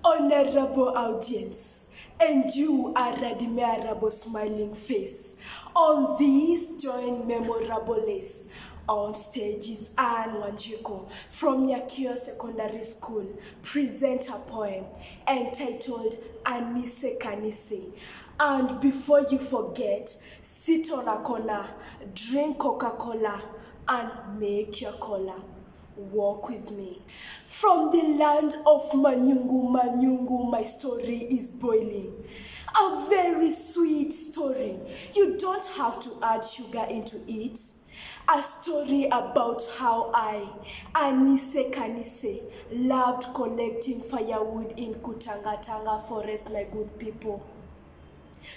Honorable audience, and you are admirable smiling face. On this joint memorable lace, on stage is Anne Wanjiku from Yakio Secondary School, present a poem entitled Anise Kanise. And before you forget, sit on a corner, drink Coca-Cola, and make your cola. Walk with me. From the land of Manyungu, my story is boiling. A very sweet story. You don't have to add sugar into it. A story about how I, Anise Kanise, loved collecting firewood in Kutangatanga Forest, my good people.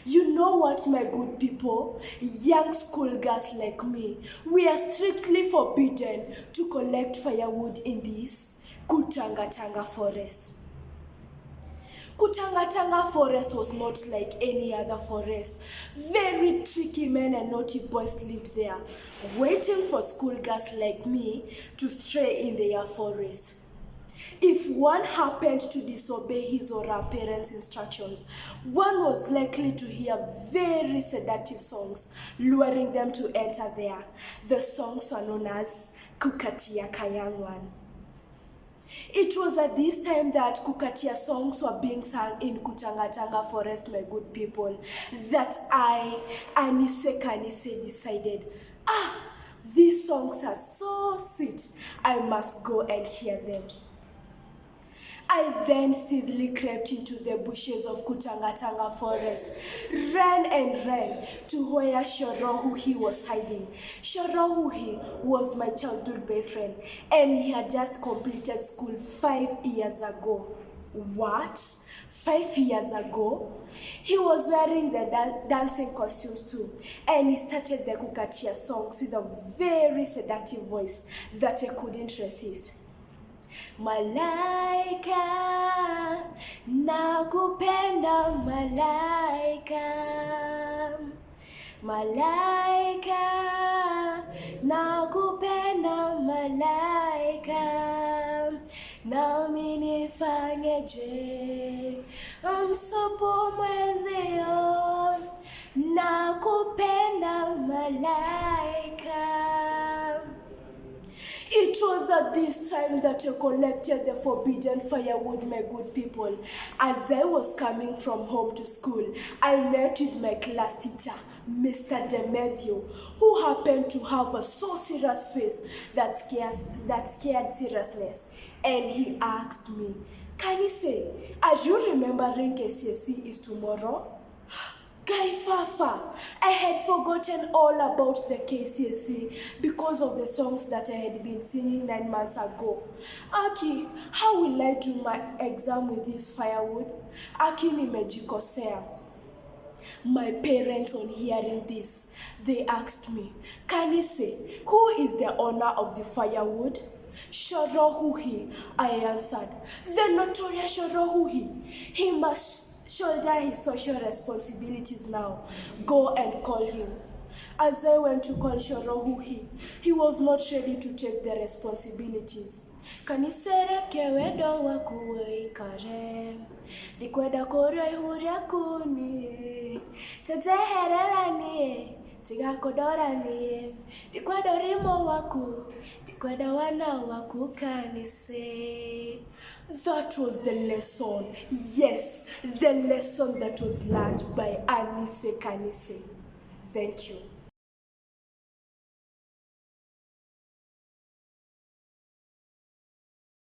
You know what, my good people? Young schoolgirls like me, we are strictly forbidden to collect firewood in this Kutangatanga forest. Kutangatanga forest was not like any other forest. Very tricky men and naughty boys lived there, waiting for schoolgirls like me to stray in their forest. If one happened to disobey his or her parents' instructions, one was likely to hear very sedative songs luring them to enter there. The songs were known as Kukatia Kayangwan. It was at this time that Kukatia songs were being sung in Kutangatanga Forest, my good people, that I, Anise Kanise, decided, these songs are so sweet, I must go and hear them. I then stealthily crept into the bushes of Kutangatanga Forest, ran to where Shorohuhi was hiding. Shorohuhi was my childhood boyfriend, and he had just completed school 5 years ago. What? 5 years ago? He was wearing the dancing costumes too, and he started the Kukatia songs with a very sedative voice that I couldn't resist. Malaika, nakupenda malaika. Malaika, nakupenda malaika. Nami nifanyeje, msupu mwenzio. Nakupenda malaika. It was at this time that I collected the forbidden firewood, my good people. As I was coming from home to school, I met with my class teacher, Mr. Demetrio, who happened to have a so serious face that scared seriousness. And he asked me, Kanise, are you remembering KCSE is tomorrow? Guy Fafa, I had forgotten all about the KCSE because of the songs that I had been singing 9 months ago. Aki, how will I do my exam with this firewood? Aki nimejikosea. My parents, on hearing this, they asked me, Kanise, who is the owner of the firewood? Shorohuhi, I answered. The notorious Shorohuhi. He must shoulder his social responsibilities now. Go and call him. As I went to call Shorohuhi, he was not ready to take the responsibilities. Kanisere kewedo wakuwe ikare, dikweda kore huria kuni, tetehererani, tigakodorani, dikweda rimo waku, dikweda wana waku kanise. That was the lesson. Yes, the lesson that was learned by Anise Kanise. Thank you.